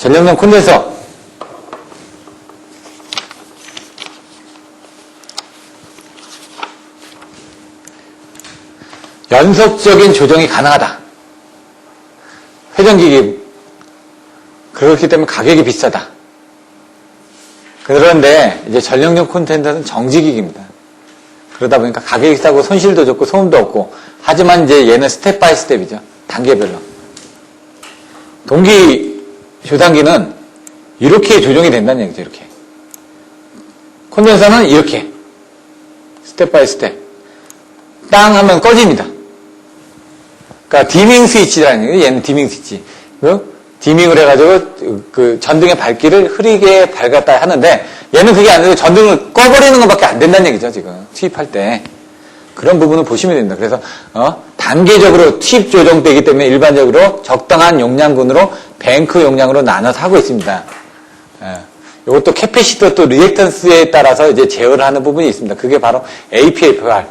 전력용 콘덴서. 연속적인 조정이 가능하다. 회전기기. 그렇기 때문에 가격이 비싸다. 그런데 이제 전력용 콘덴서는 정지기기입니다. 그러다 보니까 가격이 싸고 손실도 적고 소음도 없고, 하지만 이제 얘는 스텝 바이 스텝이죠. 단계별로. 동기 조상기는 이렇게 조정이 된다는 얘기죠. 이렇게. 콘덴서는 이렇게 스텝 바이 스텝. 땅 하면 꺼집니다. 그러니까 디밍 스위치라는 얘기예요. 얘는 디밍 스위치. 디밍을 해가지고 그 전등의 밝기를 흐리게 밝았다 하는데, 얘는 그게 아니고 전등을 꺼버리는 것밖에 안 된다는 얘기죠. 지금 투입할 때 그런 부분을 보시면 됩니다. 그래서 단계적으로 투입 조정되기 때문에 일반적으로 적당한 용량군으로 뱅크 용량으로 나눠서 하고 있습니다. 이것도 캐패시터 또 리액턴스에 따라서 이제 제어를 하는 부분이 있습니다. 그게 바로 APFR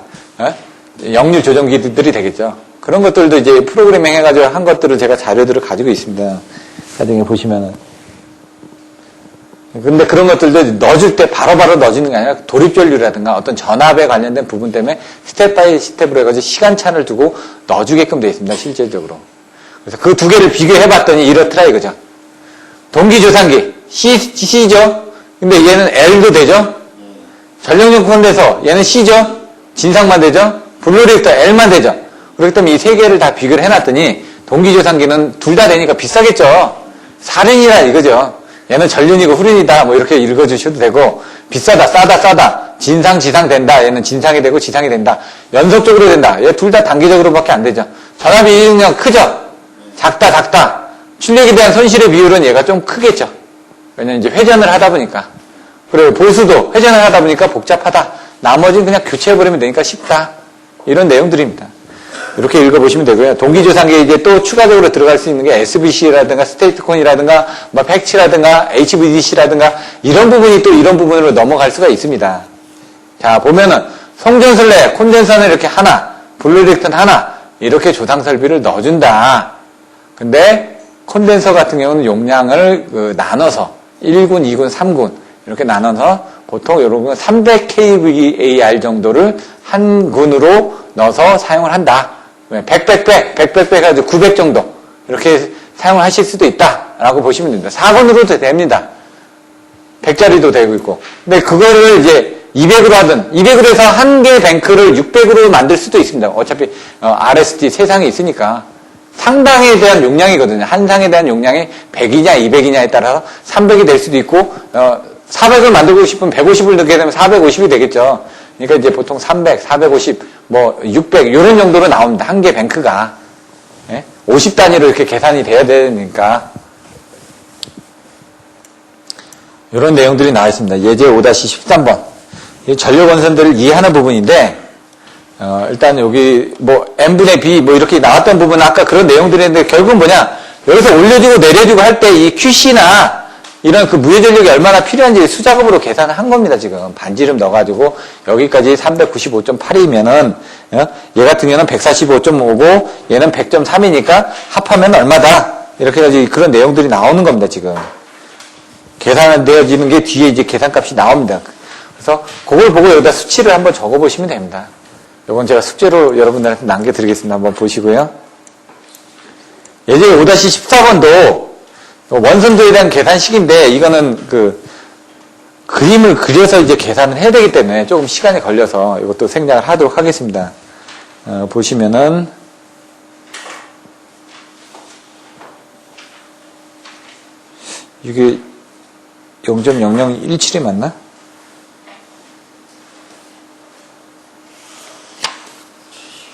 역류 조정기들이 되겠죠. 그런 것들도 이제 프로그래밍 해가지고 한 것들을 제가 자료들을 가지고 있습니다. 나중에 보시면은. 근데 그런 것들도 넣어줄 때 바로바로 넣어주는 게 아니라 도립전류라든가 어떤 전압에 관련된 부분 때문에 스텝 바이 스텝으로 해가지고 시간차를 두고 넣어주게끔 되어 있습니다. 실질적으로. 그래서 그 두 개를 비교해봤더니 이렇더라 이거죠. 동기조상기 C죠. 근데 얘는 L도 되죠. 전력용 콘덴서 얘는 C죠. 진상만 되죠. 블루리액터 L만 되죠. 그렇기 때문에 이 세 개를 다 비교를 해놨더니 동기조상기는 둘 다 되니까 비싸겠죠. 살인이라 이거죠. 얘는 전륜이고 후륜이다 뭐 이렇게 읽어주셔도 되고, 비싸다 싸다 진상 지상 된다. 얘는 진상이 되고 지상이 된다. 연속적으로 된다. 얘 둘 다 단기적으로밖에 안 되죠. 전압이 이용량 크죠. 작다. 출력에 대한 손실의 비율은 얘가 좀 크겠죠. 왜냐면 이제 회전을 하다 보니까. 그리고 보수도 회전을 하다 보니까 복잡하다. 나머지는 그냥 교체해버리면 되니까 쉽다. 이런 내용들입니다. 이렇게 읽어보시면 되고요. 동기조상기에 이제 또 추가적으로 들어갈 수 있는 게 SBC라든가 스테이트콘이라든가 뭐 팩치라든가 HVDC라든가 이런 부분이 또 이런 부분으로 넘어갈 수가 있습니다. 자, 보면은 송전설레 콘덴서는 이렇게 하나, 블루리액턴 하나 이렇게 조상 설비를 넣어준다. 근데 콘덴서 같은 경우는 용량을 나눠서 1군, 2군, 3군 이렇게 나눠서 보통 여러분 300kVAR 정도를 한 군으로 넣어서 사용을 한다. 100 해가지고 900 정도 이렇게 사용을 하실 수도 있다라고 보시면 됩니다. 4군으로도 됩니다. 100짜리도 되고 있고. 근데 그거를 이제 200으로 하든 200으로 해서 한 개의 뱅크를 600으로 만들 수도 있습니다. 어차피 RSD 세상에 있으니까 상당에 대한 용량이거든요. 한 상에 대한 용량이 100이냐 200이냐에 따라서 300이 될 수도 있고 400을 만들고 싶으면 150을 넣게 되면 450이 되겠죠. 그러니까 이제 보통 300, 450, 뭐 600 이런 정도로 나옵니다. 한 개 뱅크가. 50단위로 이렇게 계산이 돼야 되니까. 이런 내용들이 나와 있습니다. 예제 5-13번. 이 전력 원선들을 이해하는 부분인데, 일단 여기 뭐 n분의 b 뭐 이렇게 나왔던 부분은 아까 그런 내용들인데 결국은 뭐냐? 여기서 올려주고 내려주고 할 때 이 QC나 이런 그 무해 전력이 얼마나 필요한지 수작업으로 계산을 한 겁니다, 지금. 반지름 넣어가지고, 여기까지 395.8이면은, 얘 같은 경우는 145.5고, 얘는 100.3이니까 합하면 얼마다? 이렇게 해가지고 그런 내용들이 나오는 겁니다, 지금. 계산되어지는 게 뒤에 이제 계산값이 나옵니다. 그래서 그걸 보고 여기다 수치를 한번 적어보시면 됩니다. 이건 제가 숙제로 여러분들한테 남겨드리겠습니다. 한번 보시고요. 예제 5-14번도 원선도에 대한 계산식인데, 이거는 그림을 그려서 이제 계산을 해야 되기 때문에 조금 시간이 걸려서 이것도 생략을 하도록 하겠습니다. 보시면은, 이게 0.0017이 맞나?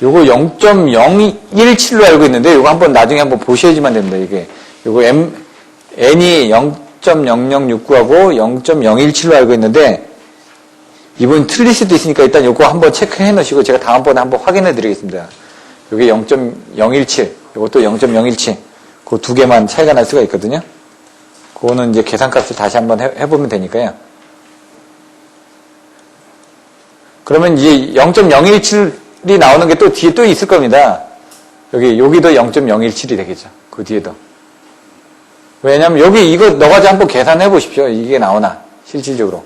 요거 0.017로 알고 있는데, 요거 한번 나중에 한번 보셔야지만 됩니다, 이게. 요거 n이 0.0069하고 0.017로 알고 있는데, 이분 틀릴 수도 있으니까 일단 요거 한번 체크해 놓으시고 제가 다음번에 한번 확인해 드리겠습니다. 요게 0.017, 요것도 0.017. 그 두 개만 차이가 날 수가 있거든요. 그거는 이제 계산값을 다시 한번 해보면 되니까요. 그러면 이제 0.017이 나오는 게 또 뒤에 또 있을 겁니다. 여기도 0.017이 되겠죠. 그 뒤에도. 왜냐면 여기 이거 넣어가지고 한번 계산해 보십시오. 이게 나오나 실질적으로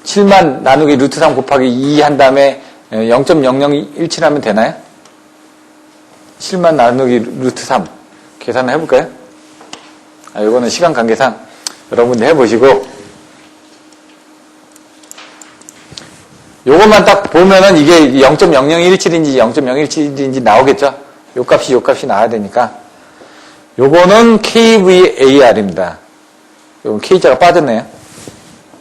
7만 나누기 루트 3 곱하기 2 한 다음에 0.0017 하면 되나요? 7만 나누기 루트 3 계산을 해볼까요? 이거는 시간 관계상 여러분들 해보시고 요것만 딱 보면은 이게 0.0017인지 0.017인지 나오겠죠? 요 값이 나와야 되니까 요거는 KVAR입니다. 요건 K자가 빠졌네요.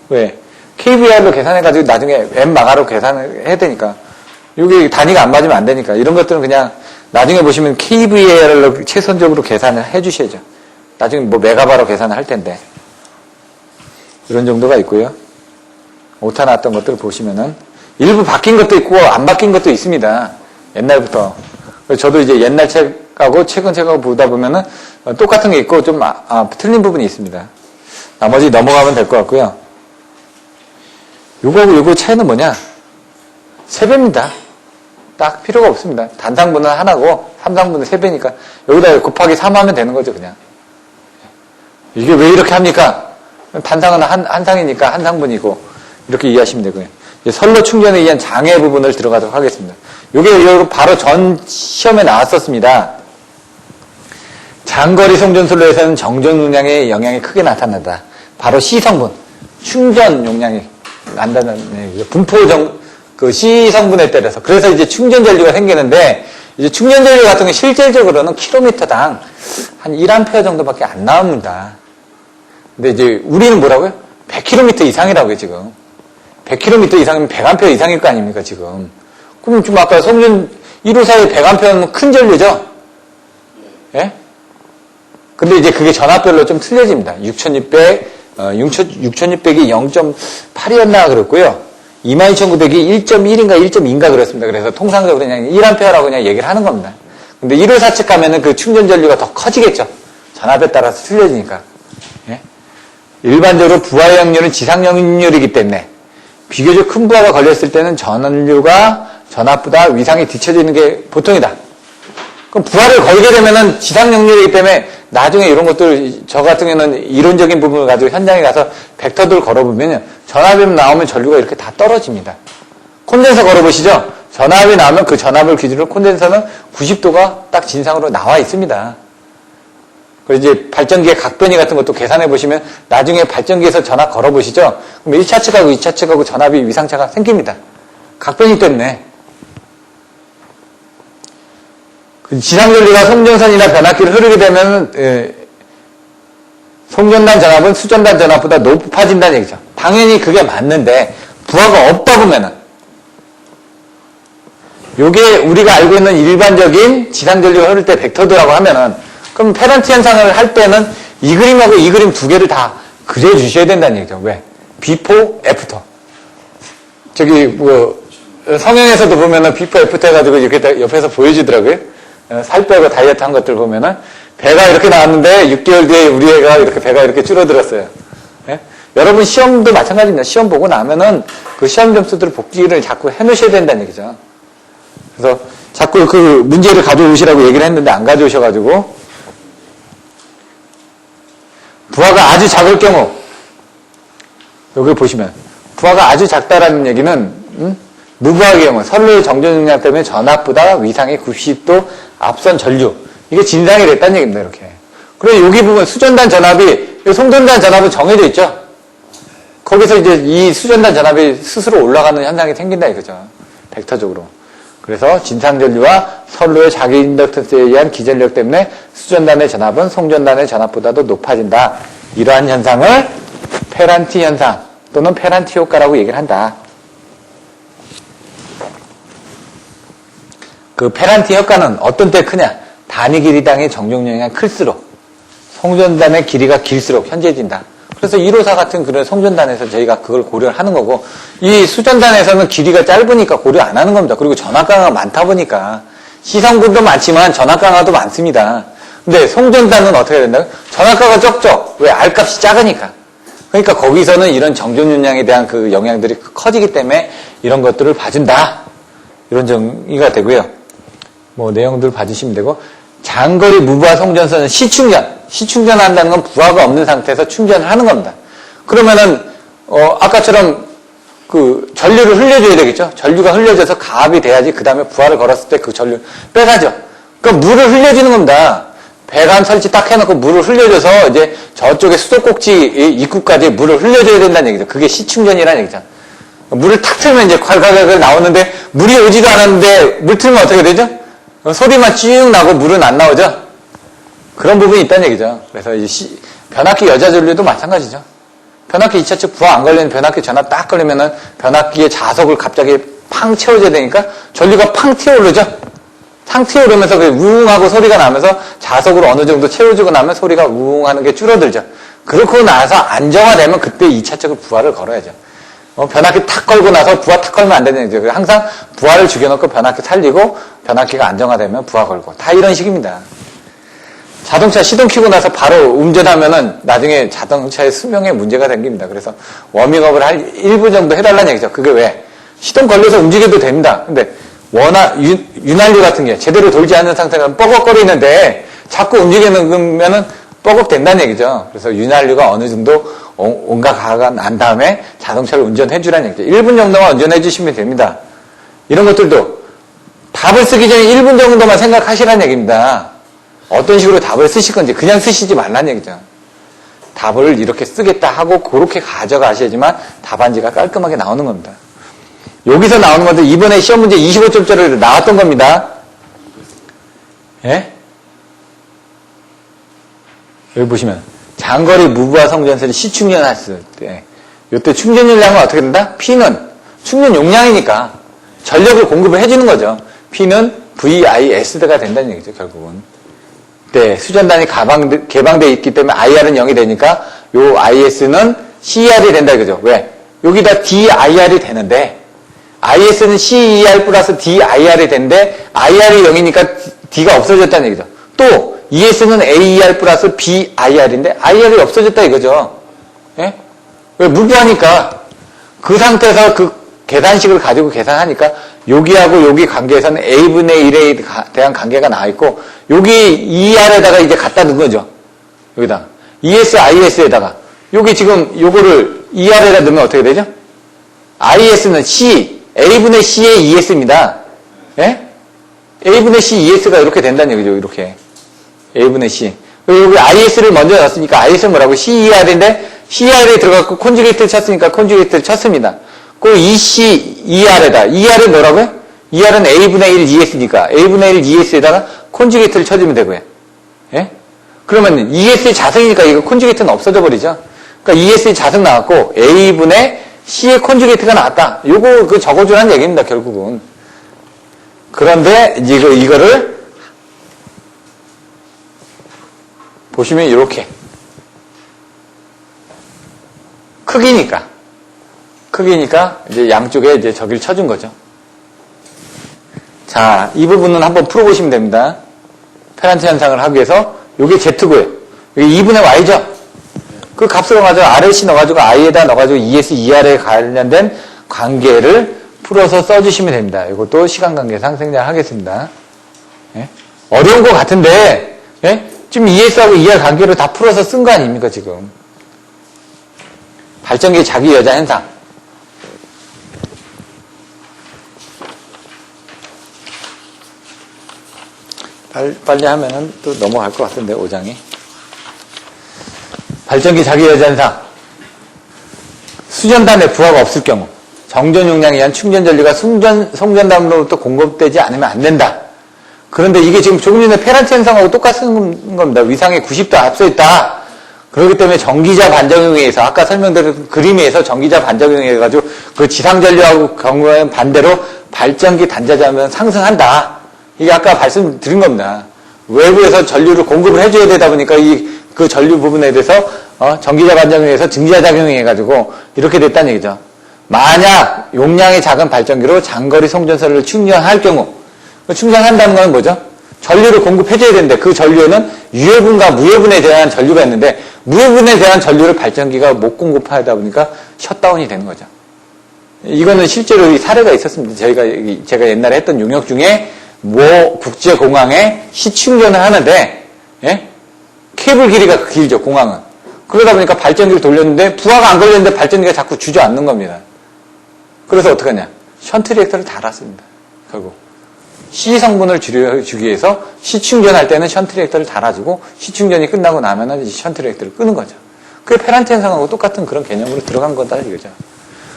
왜? KVAR로 계산해가지고 나중에 M마가로 계산을 해야 되니까 요게 단위가 안 맞으면 안 되니까 이런 것들은 그냥 나중에 보시면 KVAR로 최선적으로 계산을 해 주셔야죠. 나중에 뭐 메가바로 계산을 할 텐데 이런 정도가 있고요. 오타 나왔던 것들 보시면은 일부 바뀐 것도 있고 안 바뀐 것도 있습니다. 옛날부터. 저도 이제 옛날 책하고 최근 책하고 보다 보면은 똑같은 게 있고 좀 틀린 부분이 있습니다. 나머지 넘어가면 될 것 같고요. 요거 차이는 뭐냐? 3배입니다. 딱 필요가 없습니다. 단상분은 하나고 삼상분은 3배니까 여기다 곱하기 3 하면 되는 거죠, 그냥. 이게 왜 이렇게 합니까? 단상은 한 상이니까 한 상분이고 이렇게 이해하시면 되고요. 이제 선로 충전에 의한 장애 부분을 들어가도록 하겠습니다. 이게 바로 전 시험에 나왔었습니다. 장거리 송전선로에서는 정전 용량의 영향이 크게 나타난다. 바로 C성분, 충전 용량이 난다는 분포 그 C성분에 따라서. 그래서 이제 충전 전류가 생기는데, 이제 충전 전류 같은 경우 실질적으로는 킬로미터당 한 1A 정도밖에 안 나옵니다. 근데 이제 우리는 뭐라고요? 100km 이상이라고요, 지금. 100km 이상이면 100A 이상일 거 아닙니까, 지금. 그럼 좀 아까 송전 1호사의 100A는 큰 전류죠? 예? 근데 이제 그게 전압별로 좀 틀려집니다. 6600, 6600이 0.8이었나 그랬고요. 22900이 1.1인가 1.2인가 그랬습니다. 그래서 통상적으로 그냥 1A라고 그냥 얘기를 하는 겁니다. 근데 1호사 측 가면은 그 충전 전류가 더 커지겠죠. 전압에 따라서 틀려지니까. 예? 일반적으로 부하 역률은 지상 역률이기 때문에 비교적 큰 부하가 걸렸을 때는 전류가 전압보다 위상이 뒤쳐지는 게 보통이다. 그럼 부하를 걸게 되면은 지상 역률이기 때문에 나중에 이런 것들, 저 같은 경우는 이론적인 부분을 가지고 현장에 가서 벡터들 걸어보면 전압이 나오면 전류가 이렇게 다 떨어집니다. 콘덴서 걸어보시죠. 전압이 나오면 그 전압을 기준으로 콘덴서는 90도가 딱 진상으로 나와 있습니다. 그리고 이제 발전기의 각변이 같은 것도 계산해 보시면 나중에 발전기에서 전압 걸어보시죠. 그럼 1차 측하고 2차 측하고 전압이 위상차가 생깁니다. 각변이 때문에. 지상전류가 송전선이나 변압기를 흐르게 되면 송전단 전압은 수전단 전압보다 높아진다는 얘기죠. 당연히 그게 맞는데 부하가 없다 보면은 요게 우리가 알고 있는 일반적인 지상전류가 흐를 때 벡터도라고 하면은 그럼 페란티 현상을 할 때는 이 그림하고 이 그림 두 개를 다 그려주셔야 된다는 얘기죠. 왜? 비포, 애프터. 저기 성형에서도 보면은 비포, 애프터 해가지고 이렇게 옆에서 보여주더라고요. 살 빼고 다이어트 한 것들 보면은 배가 이렇게 나왔는데 6개월 뒤에 우리 애가 이렇게 배가 이렇게 줄어들었어요. 예? 여러분 시험도 마찬가지입니다. 시험 보고 나면은 그 시험 점수들을 복기를 자꾸 해놓으셔야 된다는 얘기죠. 그래서 자꾸 그 문제를 가져오시라고 얘기를 했는데 안 가져오셔가지고 부하가 아주 작을 경우 여기 보시면 부하가 아주 작다라는 얘기는 무부하의 경우 선로의 정전 용량 때문에 전압보다 위상이 90도 앞선 전류 이게 진상이 됐다는 얘기입니다. 이렇게. 그리고 여기 보면 수전단 전압이 송전단 전압은 정해져 있죠. 거기서 이제 이 수전단 전압이 스스로 올라가는 현상이 생긴다 이거죠. 벡터적으로. 그래서 진상전류와 선로의 자기 인덕턴스에 의한 기전력 때문에 수전단의 전압은 송전단의 전압보다도 높아진다. 이러한 현상을 페란티 현상 또는 페란티 효과라고 얘기를 한다. 그 페란티 효과는 어떤 때 크냐? 단위 길이당의 정정용량이 클수록 송전단의 길이가 길수록 현재진다. 그래서 1호사 같은 그런 송전단에서 저희가 그걸 고려를 하는 거고 이 수전단에서는 길이가 짧으니까 고려 안 하는 겁니다. 그리고 전압 강화가 많다 보니까 시성분도 많지만 전압 강화도 많습니다. 근데 송전단은 어떻게 된다고요? 전압 강화가 적죠. 왜? R값이 작으니까. 그러니까 거기서는 이런 정전용량에 대한 그 영향들이 커지기 때문에 이런 것들을 봐준다. 이런 정의가 되고요. 뭐 내용들 봐주시면 되고 장거리 무부하 송전선은 시충전. 시충전한다는 건 부하가 없는 상태에서 충전을 하는 겁니다. 그러면은 아까처럼 그 전류를 흘려줘야 되겠죠. 전류가 흘려져서 가압이 돼야지 그 다음에 부하를 걸었을 때 그 전류 빼가죠. 그러니까 물을 흘려주는 겁니다. 배관 설치 딱 해놓고 물을 흘려줘서 이제 저쪽에 수도꼭지 입구까지 물을 흘려줘야 된다는 얘기죠. 그게 시충전이라는 얘기죠. 물을 탁 틀면 이제 콸콸콸 나오는데 물이 오지도 않았는데 물 틀면 어떻게 되죠? 소리만 쭉 나고 물은 안 나오죠? 그런 부분이 있다는 얘기죠. 그래서 이제 변압기 여자 전류도 마찬가지죠. 변압기 2차 측 부하 안 걸리는 변압기 전압 딱 걸리면은 변압기의 자석을 갑자기 팡 채워줘야 되니까 전류가 팡 튀어오르죠? 팡 튀어오르면서 우웅하고 소리가 나면서 자석으로 어느 정도 채워주고 나면 소리가 우웅하는 게 줄어들죠. 그렇고 나서 안정화되면 그때 2차 측을 부하를 걸어야죠. 변압기 탁 걸고 나서 부하 탁 걸면 안 되는 얘기죠. 항상 부하를 죽여놓고 변압기 살리고 변압기가 안정화되면 부하 걸고 다 이런 식입니다. 자동차 시동 켜고 나서 바로 운전하면은 나중에 자동차의 수명에 문제가 생깁니다. 그래서 워밍업을 할 1분 정도 해달라는 얘기죠. 그게 왜? 시동 걸려서 움직여도 됩니다. 근데 워낙 윤활유 같은 게 제대로 돌지 않는 상태가 뻐걱거리는데 자꾸 움직이면은 뻐걱 된다는 얘기죠. 그래서 윤활유가 어느 정도 온갖 가가 난 다음에 자동차를 운전해주라는 얘기죠. 1분 정도만 운전해주시면 됩니다. 이런 것들도 답을 쓰기 전에 1분 정도만 생각하시라는 얘기입니다. 어떤 식으로 답을 쓰실 건지 그냥 쓰시지 말라는 얘기죠. 답을 이렇게 쓰겠다 하고 그렇게 가져가셔야지만 답안지가 깔끔하게 나오는 겁니다. 여기서 나오는 건데 이번에 시험 문제 25점짜리 나왔던 겁니다. 예? 여기 보시면 장거리 무부하 성전설이 시충전했을 때 이때 충전 용량은 어떻게 된다? P는 충전 용량이니까 전력을 공급을 해주는 거죠. P는 VIS가 된다는 얘기죠. 결국은. 네, 수전단이 개방되어 있기 때문에 IR은 0이 되니까 요 IS는 CER이 된다 이거죠. 왜? 여기다 DIR이 되는데 IS는 CER 플러스 DIR이 되는데 IR이 0이니까 D가 없어졌다는 얘기죠. 또 ES는 AER 플러스 BIR인데 IR이 없어졌다 이거죠. 예? 왜? 무부하니까 그 상태에서 그 계산식을 가지고 계산하니까 여기하고 여기 관계에서는 A분의 1에 대한 관계가 나와 있고 여기 ER에다가 이제 갖다 넣은 거죠. 여기다 ES, IS에다가 여기 지금 요거를 ER에다 넣으면 어떻게 되죠? IS는 C, A분의 C의 ES입니다. 예? A분의 C ES가 이렇게 된다는 얘기죠. 이렇게 A분의 C. 여기 IS를 먼저 넣었으니까 IS는 뭐라고? CER인데 CER에 들어갔고 콘주게이트를 쳤으니까 콘주게이트를 쳤습니다. 그 ER에다 ER은 뭐라고요? ER은 A분의 1 ES니까 A분의 1 ES에다가 콘주게이트를 쳐주면 되고요. 예? 그러면 ES의 자성이니까 이거 콘주게이트는 없어져 버리죠. 그러니까 ES의 자성 나왔고 A분의 C의 콘주게이트가 나왔다. 요거 그 적어주라는 얘기입니다. 결국은. 그런데 이거를 보시면 이렇게 크기니까 이제 양쪽에 이제 저기를 쳐준 거죠. 자, 이 부분은 한번 풀어보시면 됩니다. 페란트 현상을 하기 위해서 요게 Z고요. 여기 2분의 Y죠. 그 값을 가지고 RLC 넣어가지고 I에다 넣어가지고 ES, ER에 관련된 관계를 풀어서 써주시면 됩니다. 이것도 시간관계상 생략하겠습니다. 예? 어려운 것 같은데 예? 지금 ES하고 ER 관계를 다 풀어서 쓴 거 아닙니까 지금. 발전기 자기 여자 현상. 빨리 하면은 또 넘어갈 것 같은데 5장이. 발전기 자기 여자 현상. 수전단에 부하가 없을 경우 정전 용량에 의한 충전 전류가 송전단으로부터 공급되지 않으면 안 된다. 그런데 이게 지금 조금 전에 페란트 현상하고 똑같은 겁니다. 위상에 90도 앞서 있다. 그렇기 때문에 전기자 반작용에 의해서 아까 설명드린 그림에 의해서 전기자 반작용에 의해 가지고 그 지상 전류하고 경우에는 반대로 발전기 단자자면 상승한다. 이게 아까 말씀드린 겁니다. 외부에서 전류를 공급을 해줘야 되다 보니까 그 전류 부분에 대해서 전기자 반작용에 의해서 증자 작용이 해가지고 이렇게 됐다는 얘기죠. 만약 용량이 작은 발전기로 장거리 송전선을 충전할 경우 충전한다는 건 뭐죠? 전류를 공급해줘야 되는데 그 전류는 유효분과 무효분에 대한 전류가 있는데 무효분에 대한 전류를 발전기가 못 공급하다 보니까 셧다운이 되는 거죠. 이거는 실제로 이 사례가 있었습니다. 제가 옛날에 했던 용역 중에 모 국제공항에 시충전을 하는데 예? 케이블 길이가 길죠, 공항은. 그러다 보니까 발전기를 돌렸는데 부하가 안 걸렸는데 발전기가 자꾸 주저앉는 겁니다. 그래서 어떡하냐. 션트 리액터를 달았습니다. 결국. C 성분을 줄여주기 위해서 시충전할 때는 션트 리액터를 달아주고 시충전이 끝나고 나면은 이제 션트 리액터를 끄는 거죠. 그게 페란트 현상하고 똑같은 그런 개념으로 들어간 거다 이거죠.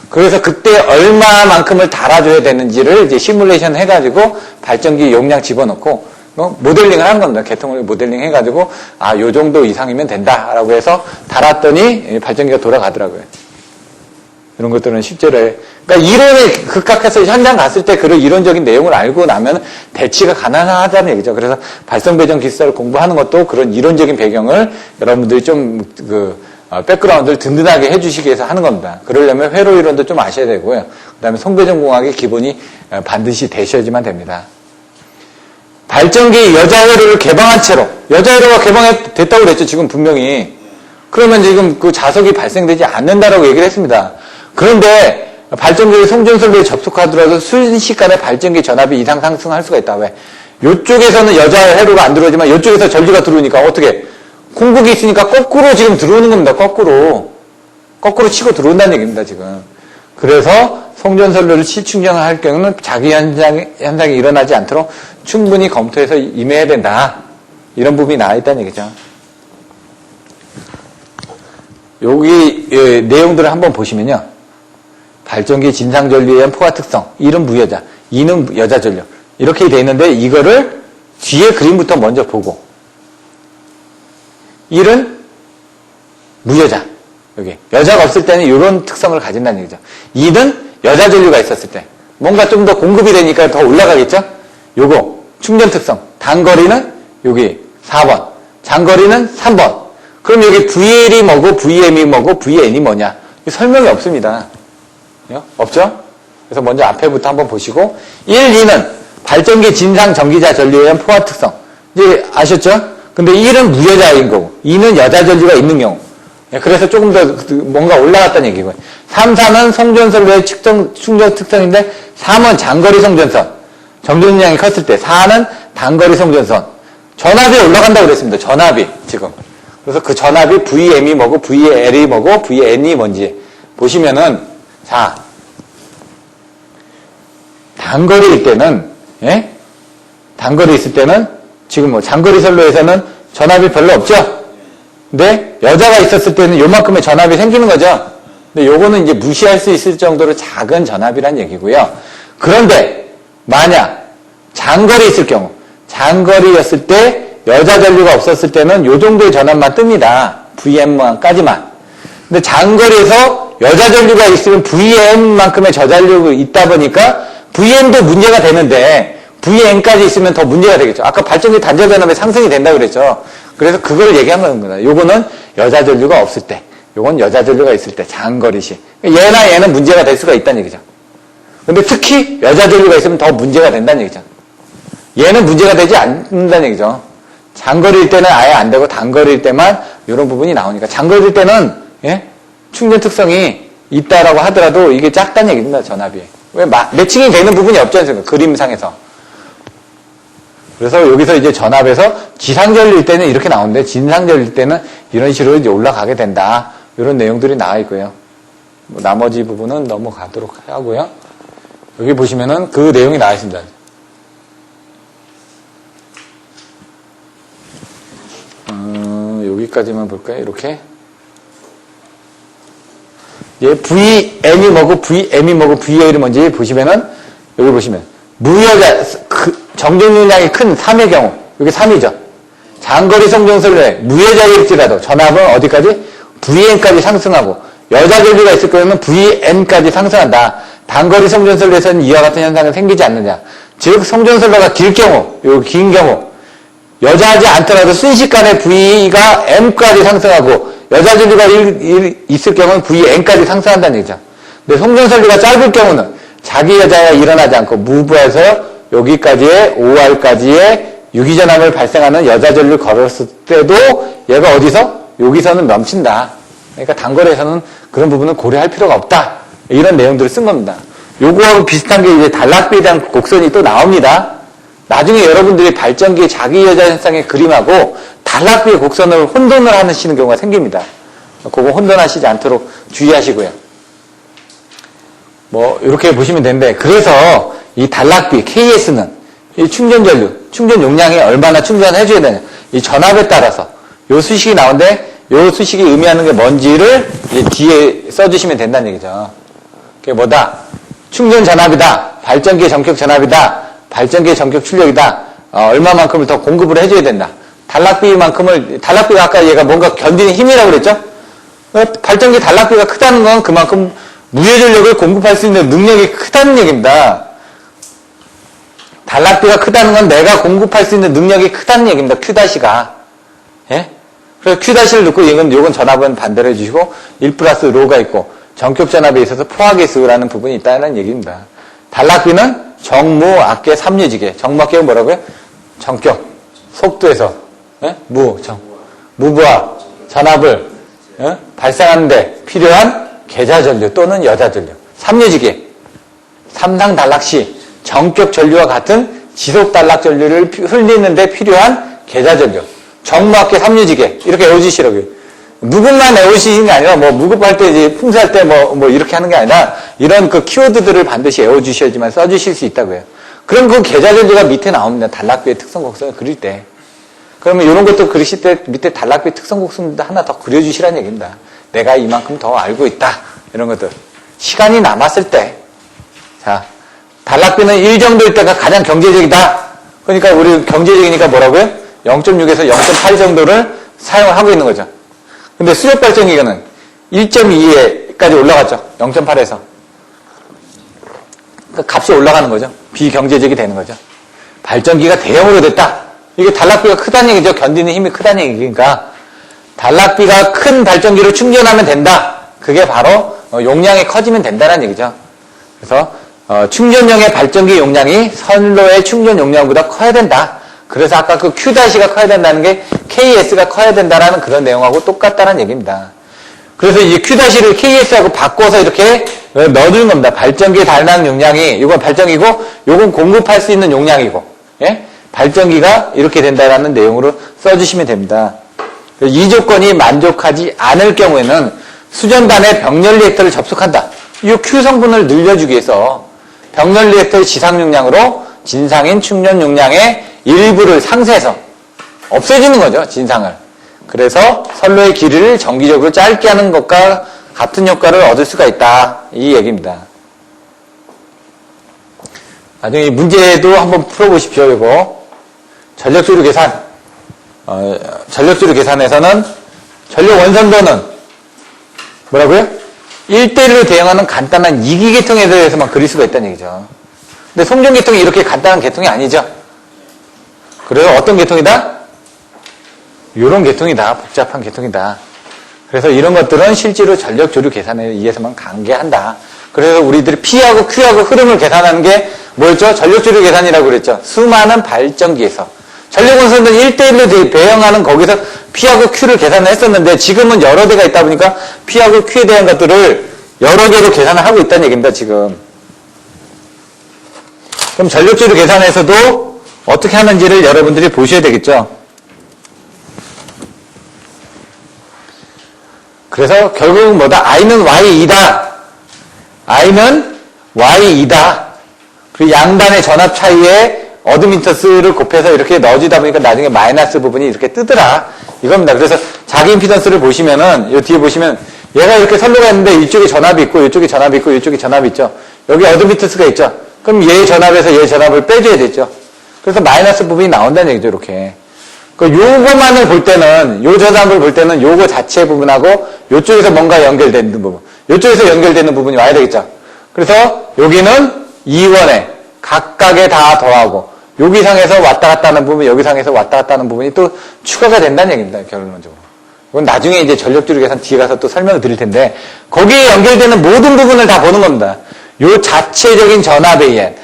그래서 그때 얼마만큼을 달아줘야 되는지를 이제 시뮬레이션 해가지고 발전기 용량 집어넣고 모델링을 하는 겁니다. 개통을 모델링 해가지고 요 정도 이상이면 된다라고 해서 달았더니 발전기가 돌아가더라고요. 이런 것들은 실제로 그러니까 이론에 극각해서 현장 갔을 때 그런 이론적인 내용을 알고 나면 대치가 가능하다는 얘기죠. 그래서 발성 배정 기술을 공부하는 것도 그런 이론적인 배경을 여러분들이 좀 백그라운드를 든든하게 해주시기 위해서 하는 겁니다. 그러려면 회로 이론도 좀 아셔야 되고요. 그다음에 송배전 공학의 기본이 반드시 되셔야지만 됩니다. 발전기 여자회로를 개방한 채로 여자회로가 개방됐다고 그랬죠. 지금 분명히. 그러면 지금 그 자석이 발생되지 않는다라고 얘기를 했습니다. 그런데 발전기의 송전선로에 접속하더라도 순식간에 발전기 전압이 이상 상승할 수가 있다. 왜? 이쪽에서는 여자회로가 안 들어오지만 이쪽에서 전류가 들어오니까 어떻게? 공국이 있으니까 거꾸로 지금 들어오는 겁니다. 거꾸로 치고 들어온다는 얘기입니다. 지금. 그래서 송전선로를 실충전할 경우는 자기 현상이 일어나지 않도록 충분히 검토해서 임해야 된다. 이런 부분이 나와 있다는 얘기죠. 여기 내용들을 한번 보시면요. 발전기 진상전류에 의한 포화 특성. 1은 무여자, 2는 여자 전류. 이렇게 돼 있는데 이거를 뒤에 그림부터 먼저 보고 1은 무여자. 여기. 여자가 없을 때는 이런 특성을 가진다는 얘기죠. 2는 여자 전류가 있었을 때. 뭔가 좀 더 공급이 되니까 더 올라가겠죠? 요거. 충전 특성. 단거리는 여기 4번. 장거리는 3번. 그럼 여기 VL이 뭐고 VM이 뭐고 VN이 뭐냐? 설명이 없습니다. 없죠? 그래서 먼저 앞에부터 한번 보시고 1, 2는 발전기 진상 전기자 전류에 의한 포화 특성. 이제 아셨죠? 근데 1은 무여자인 거고 2는 여자 전류가 있는 경우. 그래서 조금 더 뭔가 올라갔다는 얘기고요. 3, 4는 송전선로의 충전 특성인데 3은 장거리 송전선. 정전량이 컸을 때 4는 단거리 송전선. 전압이 올라간다고 그랬습니다. 전압이 지금. 그래서 그 전압이 VM이 뭐고 VL이 뭐고 VN이 뭔지 보시면은 자 단거리일 때는 단거리 있을 때는 지금 뭐 장거리 선로에서는 전압이 별로 없죠. 근데 여자가 있었을 때는 요만큼의 전압이 생기는 거죠. 근데 요거는 이제 무시할 수 있을 정도로 작은 전압이란 얘기고요. 그런데 만약 장거리 있을 경우 장거리였을 때 여자 전류가 없었을 때는 요 정도의 전압만 뜹니다. VM까지만. 근데 장거리에서 여자 전류가 있으면 VM만큼의 저전류가 있다 보니까 VM도 문제가 되는데 VM까지 있으면 더 문제가 되겠죠. 아까 발전기 단자 전압의 상승이 된다고 그랬죠. 그래서 그걸 얘기한 겁니다. 요거는 여자 전류가 없을 때, 요건 여자 전류가 있을 때 장거리시. 얘나 얘는 문제가 될 수가 있다는 얘기죠. 근데 특히 여자 전류가 있으면 더 문제가 된다는 얘기죠. 얘는 문제가 되지 않는다는 얘기죠. 장거리일 때는 아예 안 되고 단거리일 때만 이런 부분이 나오니까 장거리일 때는 충전 특성이 있다라고 하더라도 이게 작다는 얘기입니다. 전압이. 왜 매칭이 되는 부분이 없지 않습니까? 그림상에서. 그래서 여기서 이제 전압에서 지상전류일 때는 이렇게 나오는데 진상전류일 때는 이런 식으로 이제 올라가게 된다. 이런 내용들이 나와 있고요. 뭐 나머지 부분은 넘어가도록 하고요. 여기 보시면은 그 내용이 나와 있습니다. 여기까지만 볼까요? 이렇게. 예, VN이 뭐고, VM이 뭐고, VL이 뭔지 보시면은, 여기 보시면, 무여자, 정전용량이 큰 3의 경우, 여기 3이죠. 장거리 송전선로에 무여자일지라도 전압은 어디까지? VN까지 상승하고, 여자 전류가 있을 경우는 VN까지 상승한다. 단거리 송전선로에서는 이와 같은 현상은 생기지 않느냐. 즉, 송전선로가 길 경우, 여기 긴 경우, 여자하지 않더라도 순식간에 V가 M까지 상승하고 여자 전류가 있을 경우는 VN까지 상승한다는 얘기죠. 근데 송전선로가 짧을 경우는 자기 여자가 일어나지 않고 무브해서 여기까지의 OR까지의 유기전압을 발생하는 여자 전류를 걸었을 때도 얘가 어디서? 여기서는 멈춘다. 그러니까 단거리에서는 그런 부분은 고려할 필요가 없다. 이런 내용들을 쓴 겁니다. 요거하고 비슷한 게 이제 단락비에 대한 곡선이 또 나옵니다. 나중에 여러분들이 발전기의 자기 여자 현상의 그림하고 단락비의 곡선을 혼돈을 하시는 경우가 생깁니다. 그거 혼돈하시지 않도록 주의하시고요. 뭐 이렇게 보시면 되는데, 그래서 이 단락비 KS는 이 충전 전류, 충전 용량이 얼마나 충전해줘야 되냐, 이 전압에 따라서 요 수식이 나오는데, 요 수식이 의미하는 게 뭔지를 이제 뒤에 써주시면 된다는 얘기죠. 그게 뭐다? 충전 전압이다. 발전기의 전격 전압이다. 발전기의 전격 출력이다. 얼마만큼을 더 공급을 해줘야 된다. 단락비가 아까 얘가 뭔가 견디는 힘이라고 그랬죠? 발전기 단락비가 크다는 건 그만큼 무효 전력을 공급할 수 있는 능력이 크다는 얘기입니다. 단락비가 크다는 건 내가 공급할 수 있는 능력이 크다는 얘기입니다. Q-가. 예? 그래서 Q-를 넣고 요건 전압은 반대로 해주시고 1+로가 있고 전격 전압에 있어서 포화계수라는 부분이 있다는 얘기입니다. 단락비는 정무, 악계, 삼류지계. 정무, 악계가 뭐라고요? 전격, 속도에서 예? 무부하 전압을 발생하는데 필요한 계좌전류 또는 여자전류. 삼류지계. 삼상 단락시 정격 전류와 같은 지속 단락 전류를 흘리는데 필요한 계좌전류. 정무학계 삼류지계. 이렇게 외워주시라고요. 무급만 외우시는 게 아니라, 뭐, 무급할 때, 이제, 풍수할 때, 뭐, 이렇게 하는 게 아니라, 이런 그 키워드들을 반드시 외워주셔야지만 써주실 수 있다고요. 그럼 그 계좌전류가 밑에 나옵니다. 단락비의 특성 곡선을 그릴 때. 그러면 이런 것도 그리실 때 밑에 단락비 특성 곡선도 하나 더 그려주시라는 얘기입니다. 내가 이만큼 더 알고 있다. 이런 것들. 시간이 남았을 때. 자, 단락비는 1 정도일 때가 가장 경제적이다. 그러니까 우리 경제적이니까 뭐라고요? 0.6에서 0.8 정도를 사용을 하고 있는 거죠. 근데 수력 발전기는 1.2에까지 올라갔죠. 0.8에서. 그러니까 값이 올라가는 거죠. 비경제적이 되는 거죠. 발전기가 대형으로 됐다. 이게 단락비가 크다는 얘기죠. 견디는 힘이 크다는 얘기니까. 단락비가 큰 발전기를 충전하면 된다. 그게 바로 용량이 커지면 된다는 얘기죠. 그래서 충전용의 발전기 용량이 선로의 충전 용량보다 커야 된다. 그래서 아까 그 Q-가 커야 된다는 게 KS가 커야 된다라는 그런 내용하고 똑같다는 얘기입니다. 그래서 이 Q-를 KS하고 바꿔서 이렇게 넣어주는 겁니다. 발전기에 달하는 용량이, 이건 발전기고, 이건 공급할 수 있는 용량이고, 예? 발전기가 이렇게 된다라는 내용으로 써주시면 됩니다. 이 조건이 만족하지 않을 경우에는 수전단의 병렬 리액터를 접속한다. 이 Q 성분을 늘려주기 위해서 병렬 리액터의 지상 용량으로 진상인 충전 용량의 일부를 상쇄해서 없애주는 거죠, 진상을. 그래서 선로의 길이를 정기적으로 짧게 하는 것과 같은 효과를 얻을 수가 있다. 이 얘기입니다. 나중에 이 문제도 한번 풀어보십시오, 이거. 전력조류 계산. 전력조류 계산에서는 전력 원선도는 뭐라고요? 1대1로 대응하는 간단한 이기계통에 대해서만 그릴 수가 있다는 얘기죠. 근데 송전계통이 이렇게 간단한 계통이 아니죠. 그래서 어떤 계통이다? 이런 계통이다. 복잡한 계통이다. 그래서 이런 것들은 실제로 전력조류 계산에 의해서만 관계한다. 그래서 우리들이 P하고 Q하고 흐름을 계산하는 게 뭐였죠? 전력조류 계산이라고 그랬죠. 수많은 발전기에서. 전력원선은 1대1로 대응하는 거기서 P하고 Q를 계산을 했었는데 지금은 여러 대가 있다 보니까 P하고 Q에 대한 것들을 여러 개로 계산을 하고 있다는 얘기입니다, 지금. 그럼 전력조류 계산에서도 어떻게 하는지를 여러분들이 보셔야 되겠죠. 그래서 결국은 뭐다? I는 Y2다. I는 Y2다. 그리고 양단의 전압 차이에 어드미터스를 곱해서 이렇게 넣어주다 보니까 나중에 마이너스 부분이 이렇게 뜨더라. 이겁니다. 그래서 자기 임피던스를 보시면은, 이 뒤에 보시면 얘가 이렇게 선로가 있는데 이쪽에 전압이 있고, 이쪽에 전압이 있고, 이쪽에 전압이 있죠. 여기 어드미터스가 있죠. 그럼 얘 전압에서 얘 전압을 빼줘야 되죠. 그래서 마이너스 부분이 나온다는 얘기죠, 이렇게. 요거만을 볼 때는, 요 전압을 볼 때는 요거 자체 부분하고 요쪽에서 뭔가 연결되는 부분, 요쪽에서 연결되는 부분이 와야 되겠죠. 그래서 여기는 2원에 각각에 다 더하고, 여기 상에서 왔다 갔다 하는 부분, 여기 상에서 왔다 갔다 하는 부분이 또 추가가 된다는 얘기입니다, 결론적으로. 이건 나중에 이제 전력조류 계산 뒤에 가서 또 설명을 드릴 텐데, 거기에 연결되는 모든 부분을 다 보는 겁니다. 요 자체적인 전압에 의한,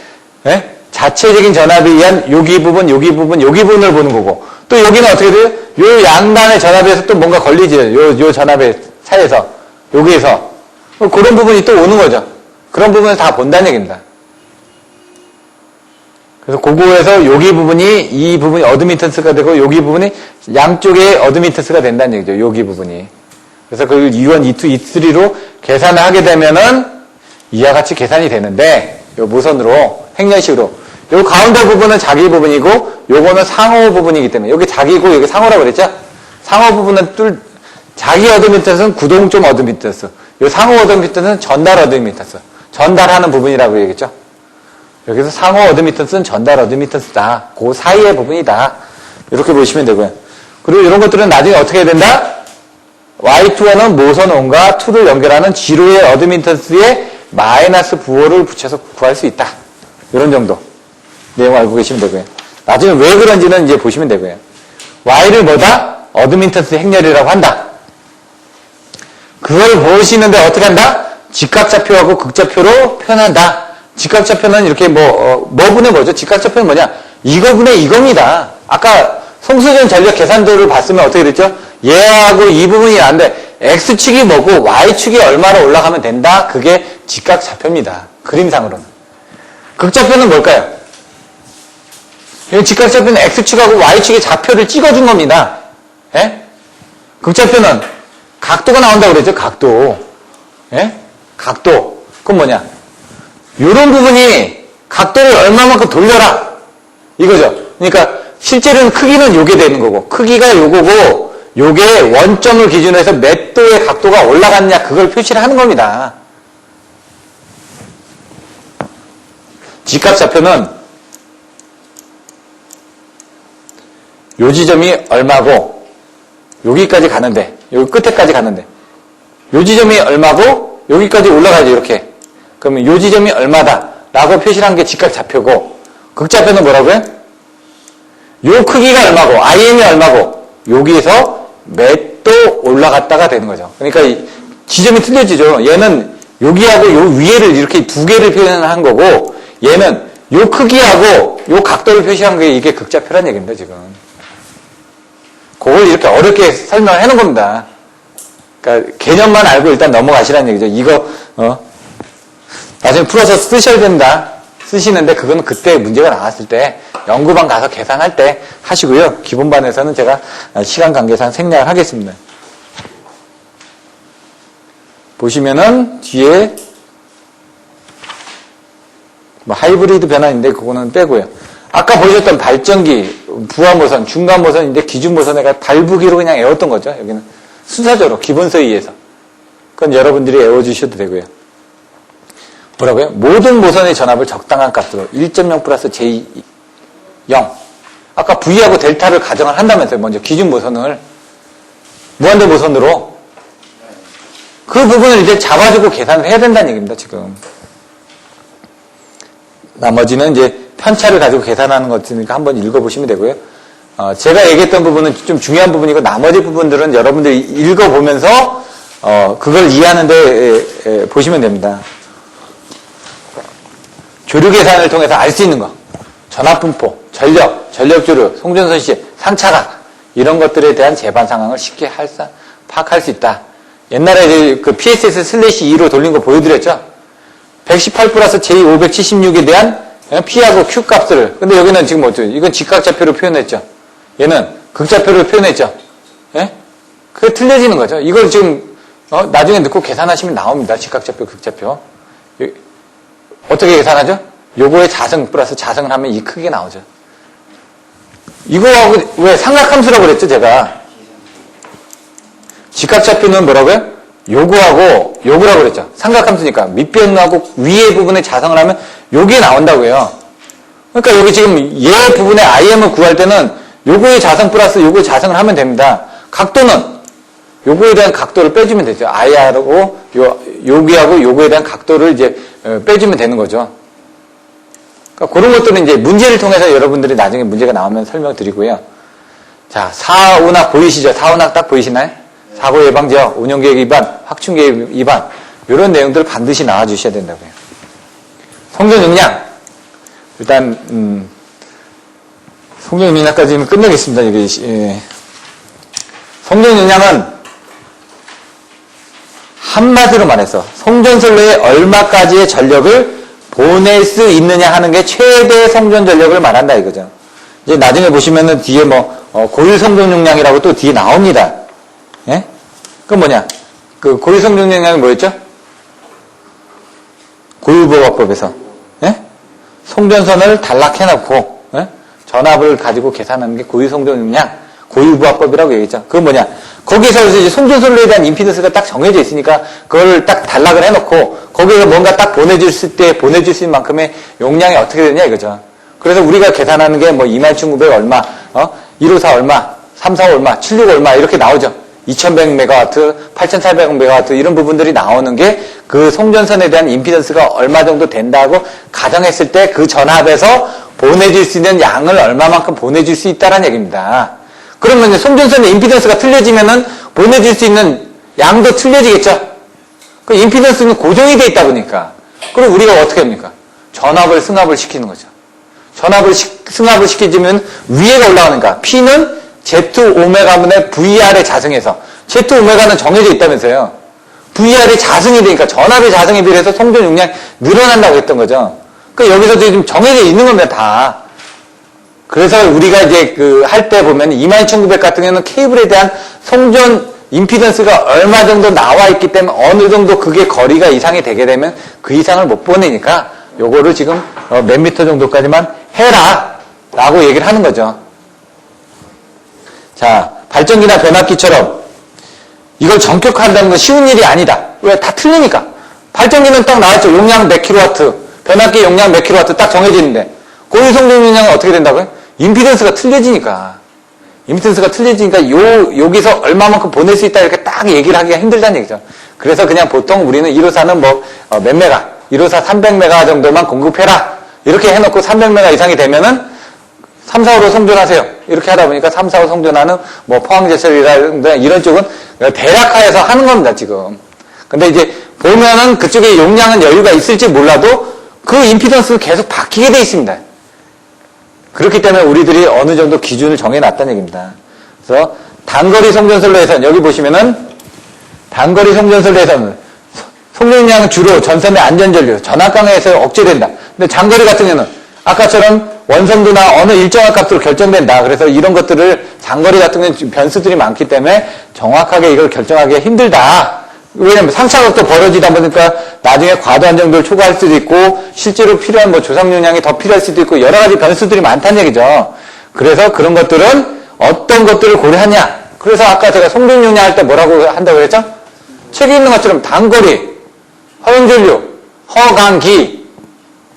예? 자체적인 전압에 의한 여기 부분, 여기 부분, 여기 부분을 보는 거고, 또 여기는 어떻게 돼요? 요 양단의 전압에서 또 뭔가 걸리지, 요 전압의 차이에서, 여기에서. 그런 부분이 또 오는 거죠. 그런 부분을 다 본다는 얘기입니다. 그래서 그거에서 여기 부분이, 이 부분이 어드미턴스가 되고, 여기 부분이 양쪽에 어드미턴스가 된다는 얘기죠. 여기 부분이. 그래서 그걸 E1, E2, E3로 계산을 하게 되면은 이와 같이 계산이 되는데, 요 모선으로, 행렬식으로. 요 가운데 부분은 자기 부분이고, 요거는 상호 부분이기 때문에, 여기 자기고, 여기 상호라고 그랬죠? 상호 부분은 자기 어드미턴스는 구동점 어드미턴스. 요 상호 어드미턴스는 전달 어드미턴스. 전달하는 부분이라고 얘기했죠? 여기서 상호 어드미턴스는 전달 어드미턴스다. 그 사이의 부분이다. 이렇게 보시면 되고요. 그리고 이런 것들은 나중에 어떻게 해야 된다? Y2는 모선 1과 2를 연결하는 지로의 어드미턴스에 마이너스 부호를 붙여서 구할 수 있다. 이런 정도 내용 알고 계시면 되고요. 나중에 왜 그런지는 이제 보시면 되고요. Y를 뭐다? 어드미턴스 행렬이라고 한다. 그걸 보시는데 어떻게 한다? 직각좌표하고 극좌표로 표현한다. 직각좌표는 이렇게 뭐분의 뭐죠? 직각좌표는 뭐냐? 이거분의 이겁니다. 아까 송수전 전력 계산도를 봤으면 어떻게 됐죠? 얘하고 이 부분이 나는데 X축이 뭐고 Y축이 얼마로 올라가면 된다? 그게 직각좌표입니다. 그림상으로는. 극좌표는 뭘까요? 직각좌표는 X축하고 Y축의 좌표를 찍어준 겁니다. 예? 극좌표는 각도가 나온다고 그랬죠? 각도. 예? 각도. 그건 뭐냐? 요런 부분이 각도를 얼마만큼 돌려라. 이거죠. 그러니까 실제로는 크기는 요게 되는 거고, 크기가 요거고, 요게 원점을 기준으로 해서 몇 도의 각도가 올라갔냐, 그걸 표시를 하는 겁니다. 직각좌표는 요 지점이 얼마고, 여기까지 가는데, 여기 끝에까지 가는데, 요 지점이 얼마고, 여기까지 올라가죠, 이렇게. 그러면 요 지점이 얼마다 라고 표시를 한 게 직각좌표고, 극좌표는 뭐라고요? 요 크기가 얼마고, IM이 얼마고, 여기에서 몇 도 올라갔다가 되는 거죠. 그러니까 이 지점이 틀려지죠. 얘는 여기하고 요 위에를 이렇게 두 개를 표현한 거고, 얘는 요 크기하고 요 각도를 표시한 게 이게 극좌표란 얘기입니다, 지금. 그걸 이렇게 어렵게 설명해 놓은 겁니다. 그러니까 개념만 알고 일단 넘어가시라는 얘기죠. 이거, 나중에 풀어서 쓰셔야 된다. 쓰시는데 그거는 그때 문제가 나왔을 때 연구반 가서 계산할 때 하시고요. 기본반에서는 제가 시간 관계상 생략을 하겠습니다. 보시면은 뒤에 뭐 하이브리드 변환인데 그거는 빼고요. 아까 보셨던 발전기, 부하모선, 중간모선인데 기준모선에가 달부기로 그냥 외웠던 거죠. 여기는 순서대로 기본서에 의해서. 그건 여러분들이 외워주셔도 되고요. 뭐라고요? 모든 모선의 전압을 적당한 값으로 1.0 플러스 J0. 아까 V하고 델타를 가정을 한다면서요. 먼저 기준 모선을 무한대 모선으로 그 부분을 이제 잡아주고 계산을 해야 된다는 얘기입니다. 지금 나머지는 이제 편차를 가지고 계산하는 것이니까 한번 읽어보시면 되고요. 제가 얘기했던 부분은 좀 중요한 부분이고 나머지 부분들은 여러분들이 읽어보면서 그걸 이해하는데 보시면 됩니다. 조류 계산을 통해서 알 수 있는 거, 전압분포, 전력, 전력조류, 송전선시, 상차각 이런 것들에 대한 재반 상황을 쉽게 파악할 수 있다. 옛날에 이제 그 PSS/2로 돌린 거 보여드렸죠? 118 플러스 J576에 대한 P하고 Q 값을. 근데 여기는 지금 뭐죠? 이건 직각좌표로 표현했죠? 얘는 극좌표로 표현했죠? 예? 그게 틀려지는 거죠. 이걸 지금, 나중에 넣고 계산하시면 나옵니다. 직각좌표, 극좌표. 어떻게 계산하죠? 요거에 자성 플러스 자성을 하면 이 크게 나오죠. 이거하고 왜 삼각함수라고 그랬죠, 제가? 직각좌표는 뭐라고요? 요거하고 요거라고 그랬죠. 삼각함수니까 밑변하고 위에 부분에 자성을 하면 요게 나온다고요. 그러니까 여기 지금 얘 부분에 IM을 구할 때는 요거에 자성 플러스 요거에 자성을 하면 됩니다. 각도는 요거에 대한 각도를 빼주면 되죠. IR하고 여기하고 요거에 대한 각도를 이제 빼주면 되는 거죠. 그러니까 그런 것들은 이제 문제를 통해서 여러분들이 나중에 문제가 나오면 설명드리고요. 자, 사운학 보이시죠? 사운학 딱 보이시나요? 사고 예방제어, 운영계획 위반, 확충계획 위반 이런 내용들 반드시 나와주셔야 된다고요. 성전 용량 일단 성전 용량까지는 끝내겠습니다. 여기 성전 용량은 한마디로 말해서 송전선로에 얼마까지의 전력을 보낼 수 있느냐 하는 게 최대 성전 전력을 말한다 이거죠. 이제 나중에 보시면은 뒤에 고유 성전 용량이라고 또 뒤에 나옵니다. 예? 그건 뭐냐? 그 고유 성전 용량이 뭐였죠? 고유보호법에서 예? 송전선을 단락해놓고 예? 전압을 가지고 계산하는 게 고유 성전 용량, 고유보호법이라고 얘기했죠. 그건 뭐냐? 거기서 이제 송전선로에 대한 임피던스가 딱 정해져 있으니까 그걸 딱 단락을 해놓고 거기에서 뭔가 딱 보내줄 수 있는 만큼의 용량이 어떻게 되냐 이거죠. 그래서 우리가 계산하는 게 21900 얼마, 154 얼마, 345 얼마, 76 얼마 이렇게 나오죠. 2100MW, 8400MW 이런 부분들이 나오는 게 그 송전선에 대한 임피던스가 얼마 정도 된다고 가정했을 때 그 전압에서 보내줄 수 있는 양을 얼마만큼 보내줄 수 있다는 얘기입니다. 그러면 이제 송전선의 임피던스가 틀려지면은 보내줄 수 있는 양도 틀려지겠죠? 그 임피던스는 고정이 돼 있다 보니까. 그럼 우리가 어떻게 합니까? 전압을 승합을 시키는 거죠. 전압을 승합을 시키면 위에가 올라가니까 P는 Z-오메가분의 VR의 자승에서 Z-오메가는 정해져 있다면서요. VR이 자승이 되니까 전압의 자승에 비례해서 송전 용량이 늘어난다고 했던 거죠. 그러니까 여기서도 지금 정해져 있는 겁니다, 다. 그래서 우리가 이제 할 때 보면 21900 같은 경우는 케이블에 대한 송전 임피던스가 얼마 정도 나와 있기 때문에 어느 정도 그게 거리가 이상이 되게 되면 그 이상을 못 보내니까 요거를 지금 몇 미터 정도까지만 해라 라고 얘기를 하는 거죠. 자, 발전기나 변압기처럼 이걸 정격화한다는 건 쉬운 일이 아니다. 왜? 다 틀리니까. 발전기는 딱 나왔죠. 용량 몇 킬로와트, 변압기 용량 몇 킬로와트 딱 정해져 있는데 고유 송전 용량은 어떻게 된다고요? 임피던스가 틀려지니까. 임피던스가 틀려지니까 여기서 얼마만큼 보낼 수 있다 이렇게 딱 얘기를 하기가 힘들다는 얘기죠. 그래서 그냥 보통 우리는 154는 몇 메가, 154 300메가 정도만 공급해라. 이렇게 해놓고 300메가 이상이 되면은 3, 4, 5로 송전하세요. 이렇게 하다 보니까 3, 4, 5 송전하는 포항제철이라든가 이런 쪽은 대략화해서 하는 겁니다, 지금. 근데 이제 보면은 그쪽에 용량은 여유가 있을지 몰라도 그 임피던스는 계속 바뀌게 돼 있습니다. 그렇기 때문에 우리들이 어느 정도 기준을 정해놨다는 얘기입니다. 그래서 단거리 송전선로에서는 여기 보시면은 단거리 송전선로에서는 송전량은 주로 전선의 안전전류, 전압강에서 억제된다. 근데 장거리 같은 경우는 아까처럼 원성도나 어느 일정한 값으로 결정된다. 그래서 이런 것들을 장거리 같은 경우는 변수들이 많기 때문에 정확하게 이걸 결정하기가 힘들다. 왜냐면 상차가 또 벌어지다 보니까 나중에 과도한 정도를 초과할 수도 있고 실제로 필요한 조상 용량이 더 필요할 수도 있고 여러 가지 변수들이 많다는 얘기죠. 그래서 그런 것들은 어떤 것들을 고려하냐. 그래서 아까 제가 송전 용량 할 때 뭐라고 한다고 그랬죠? 책에 있는 것처럼 단거리, 허용전류, 허강기,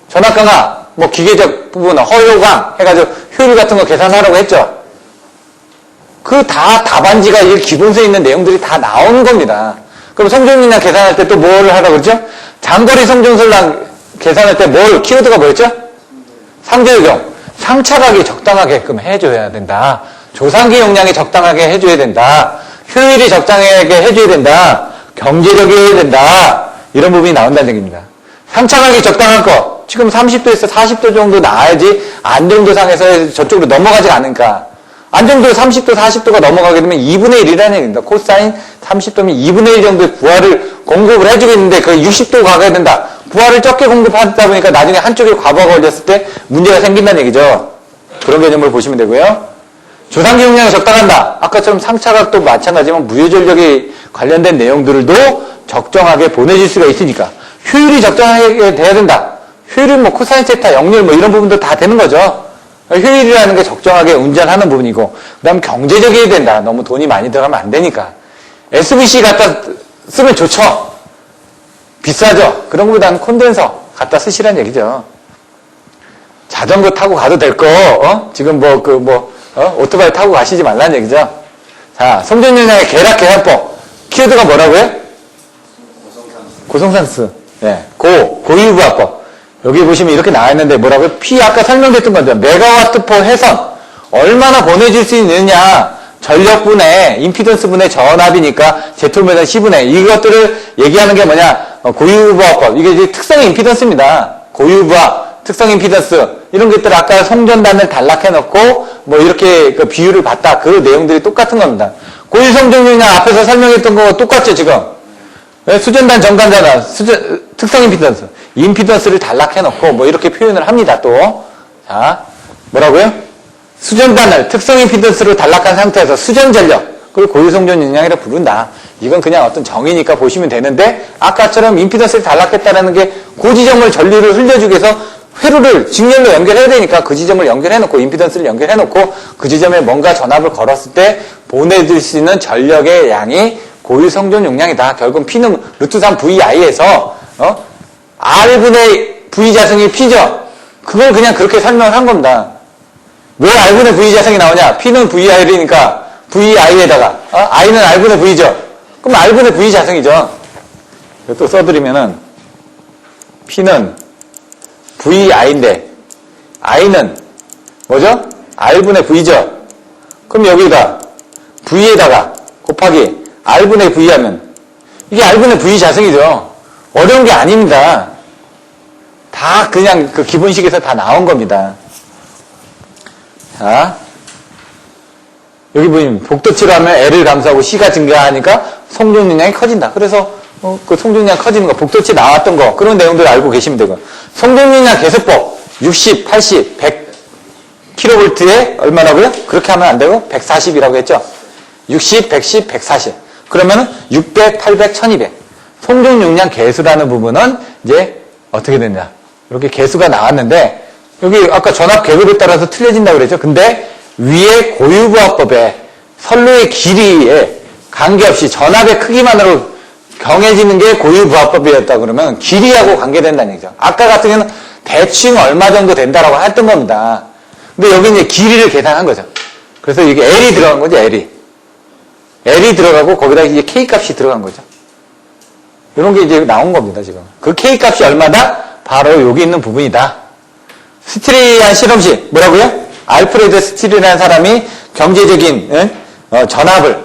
전압강화, 기계적 부분, 허요강 해가지고 효율 같은 거 계산하라고 했죠. 그 다 답안지가 이 기본서에 있는 내용들이 다 나오는 겁니다. 그럼 송전용량 계산할 때 또 뭐를 하라고 그랬죠? 장거리 송전선량 계산할 때 키워드가 뭐였죠? 상대요경. 상차각이 적당하게끔 해줘야 된다. 조상기 용량이 적당하게 해줘야 된다. 효율이 적당하게 해줘야 된다. 경제력이어야 된다. 이런 부분이 나온다는 얘기입니다. 상차각이 적당한 거. 지금 30도에서 40도 정도 나와야지 안정도상에서 저쪽으로 넘어가지 않으니까. 안정도 30도, 40도가 넘어가게 되면 2분의 1이라는 얘기입니다. 코사인 30도면 2분의 1 정도의 부하를 공급을 해주겠는데 그 60도 가게 된다. 부하를 적게 공급하다 보니까 나중에 한쪽에 과부하가 걸렸을 때 문제가 생긴다는 얘기죠. 그런 개념을 보시면 되고요. 조상기 용량이 적당한다. 아까처럼 상차각도 마찬가지지만 무효전력에 관련된 내용들도 적정하게 보내줄 수가 있으니까. 효율이 적정하게 돼야 된다. 효율은 코사인 세타, 역률 이런 부분도 다 되는 거죠. 효율이라는 게 적정하게 운전하는 부분이고, 그 다음 경제적이어야 된다. 너무 돈이 많이 들어가면 안 되니까. SVC 갖다 쓰면 좋죠. 비싸죠. 그런 것보다는 콘덴서 갖다 쓰시라는 얘기죠. 자전거 타고 가도 될 거, 지금 오토바이 타고 가시지 말라는 얘기죠. 자, 송전용량의 계략 계산법. 키워드가 뭐라고요? 고성산수. 네, 고유부하법. 여기 보시면 이렇게 나와 있는데 뭐라고요? P 아까 설명됐던 거죠. 메가와트 퍼 해선. 얼마나 보내줄 수 있느냐. 전력분의, 임피던스분의 전압이니까 제톨메다 C분의. 이것들을 얘기하는 게 뭐냐. 고유부하법. 이게 이제 특성 임피던스입니다. 고유부하, 특성 임피던스. 이런 것들 아까 송전단을 단락해놓고 이렇게 그 비율을 봤다. 그 내용들이 똑같은 겁니다. 고유송전용량 앞에서 설명했던 거 똑같죠, 지금? 수전단, 정관자단, 특성 임피던스. 임피던스를 단락해놓고 뭐 이렇게 표현을 합니다, 또. 자, 뭐라고요? 수전단을 특성 임피던스로 단락한 상태에서 수전전력, 그걸 고유성전 용량이라 부른다. 이건 그냥 어떤 정의니까 보시면 되는데, 아까처럼 임피던스를 단락했다는 게 그 지점을 전류를 흘려주기 위해서 회로를 직렬로 연결해야 되니까 그 지점을 연결해놓고, 임피던스를 연결해놓고, 그 지점에 뭔가 전압을 걸었을 때 보내줄 수 있는 전력의 양이 고유성전 용량이다. 결국 P는 루트 3 VI에서, R분의 V 자승이 P죠? 그걸 그냥 그렇게 설명을 한 겁니다. 왜 R분의 V 자승이 나오냐? P는 VI니까 VI에다가, I는 R분의 V죠? 그럼 R분의 V 자승이죠. 또 써드리면은, P는 VI인데, I는 뭐죠? R분의 V죠? 그럼 여기다, V에다가 곱하기 R분의 V 하면, 이게 R분의 V 자승이죠. 어려운 게 아닙니다. 다 그냥 그 기본식에서 다 나온 겁니다. 자, 여기 보시면 복도치로 하면 L을 감소하고 C가 증가하니까 송전용량이 커진다. 그래서 그 송전용량 커지는 거, 복도치 나왔던 거, 그런 내용들을 알고 계시면 되고. 송전용량 계수법 60, 80, 100kV에 얼마라고요? 그렇게 하면 안 되고 140이라고 했죠. 60, 110, 140. 그러면은 600, 800, 1200. 송전용량 계수라는 부분은 이제 어떻게 되냐? 이렇게 계수가 나왔는데, 여기 아까 전압 계급에 따라서 틀려진다고 그랬죠. 근데 위에 고유부하법에 선로의 길이에 관계없이 전압의 크기만으로 정해지는 게 고유부하법이었다 그러면 길이하고 관계된다는 얘기죠. 아까 같은 경우는 대충 얼마 정도 된다라고 했던 겁니다. 근데 여기 이제 길이를 계산한 거죠. 그래서 이게 L이 들어간 거죠, L이. L이 들어가고 거기다 이제 K 값이 들어간 거죠. 이런 게 이제 나온 겁니다, 지금. 그 K 값이 얼마다? 바로 여기 있는 부분이다. 스틸이한 실험식, 뭐라고요? 알프레드 스틸이라는 사람이 경제적인 전압을,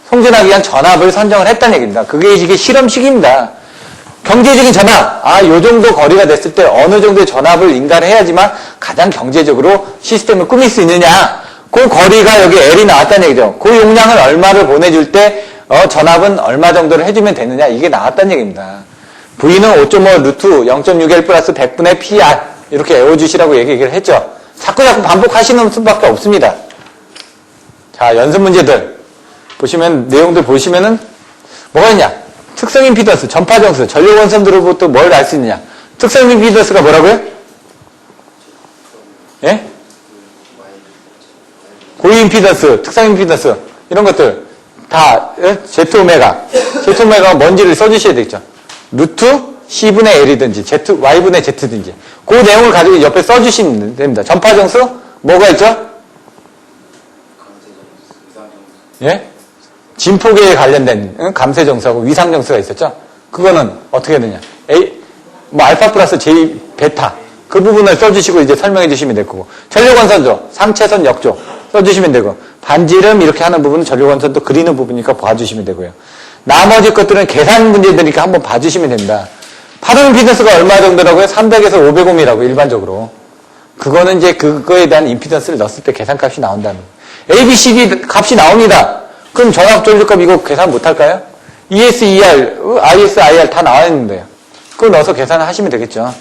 송전하기 위한 전압을 선정을 했다는 얘기입니다. 그게 이게 실험식입니다. 경제적인 전압, 요 정도 거리가 됐을 때 어느 정도의 전압을 인가해야지만 가장 경제적으로 시스템을 꾸밀 수 있느냐. 그 거리가 여기 L이 나왔다는 얘기죠. 그 용량을 얼마를 보내줄 때 전압은 얼마 정도를 해주면 되느냐. 이게 나왔다는 얘기입니다. V는 5.5 루트 0.6L 플러스 100분의 PR 이렇게 외워주시라고 얘기를 했죠. 자꾸 반복하시는 수밖에 없습니다. 자, 연습 문제들 보시면 내용들 보시면은 뭐가 있냐? 특성 임피던스, 전파 정수, 전력 원선들로부터 뭘 알 수 있느냐? 특성 임피던스가 뭐라고요? 예? 고유 임피던스, 특성 임피던스 이런 것들 다 Z오메가 뭔지를 써주셔야 되겠죠. 루트 C분의 L이든지 Y분의 Z든지 그 내용을 가지고 옆에 써주시면 됩니다. 전파 정수 뭐가 있죠? 예? 진폭에 관련된 감쇄 정수하고 위상 정수가 있었죠. 그거는 어떻게 되냐? 알파 플러스 J 베타 그 부분을 써주시고 이제 설명해 주시면 될 거고, 전력원선조, 상체선 역조 써주시면 되고, 반지름 이렇게 하는 부분은 전력원선도 그리는 부분이니까 봐주시면 되고요. 나머지 것들은 계산 문제들이니까 한번 봐주시면 됩니다. 파동 임피던스가 얼마 정도라고요? 300에서 500옴이라고 일반적으로. 그거는 이제 그거에 대한 임피던스를 넣었을 때 계산값이 나온다는 거예요. A, B, C, D 값이 나옵니다. 그럼 전압전류값 이거 계산 못할까요? ES, ER, IS, IR 다 나와 있는데요. 그거 넣어서 계산을 하시면 되겠죠.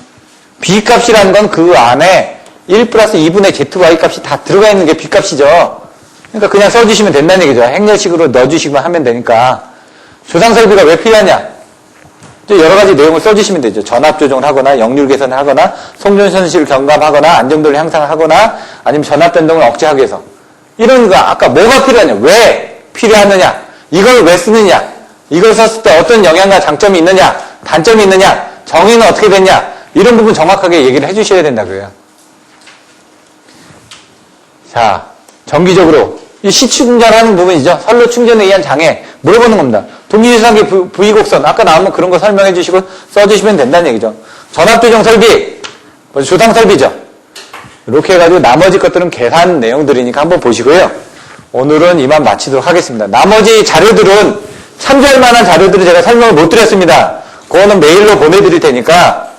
B 값이라는 건 그 안에 1 플러스 2분의 ZY 값이 다 들어가 있는 게 B 값이죠. 그러니까 그냥 써주시면 된다는 얘기죠. 행렬식으로 넣어주시기만 하면 되니까. 조상 설비가 왜 필요하냐? 여러 가지 내용을 써주시면 되죠. 전압 조정을 하거나, 역률 개선을 하거나, 송전선실을 경감하거나, 안정도를 향상을 하거나, 아니면 전압 변동을 억제하기 위해서. 이런 거, 아까 뭐가 필요하냐? 왜 필요하느냐? 이걸 왜 쓰느냐? 이걸 썼을 때 어떤 영향과 장점이 있느냐? 단점이 있느냐? 정의는 어떻게 됐냐? 이런 부분 정확하게 얘기를 해주셔야 된다고요. 자, 정기적으로 이 시충전하는 부분이죠. 선로 충전에 의한 장애 물어보는 겁니다. 동기유사기 V곡선 아까 나오면 그런 거 설명해 주시고 써주시면 된다는 얘기죠. 전압조정 설비 조상 설비죠. 이렇게 해가지고 나머지 것들은 계산 내용들이니까 한번 보시고요. 오늘은 이만 마치도록 하겠습니다. 나머지 자료들은 참조할 만한 자료들은 제가 설명을 못 드렸습니다. 그거는 메일로 보내드릴 테니까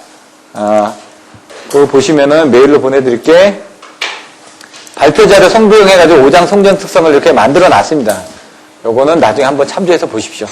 그거 보시면은 메일로 보내드릴게. 발표자료 송부용해가지고 5장 송전 특성을 이렇게 만들어 놨습니다. 요거는 나중에 한번 참조해서 보십시오.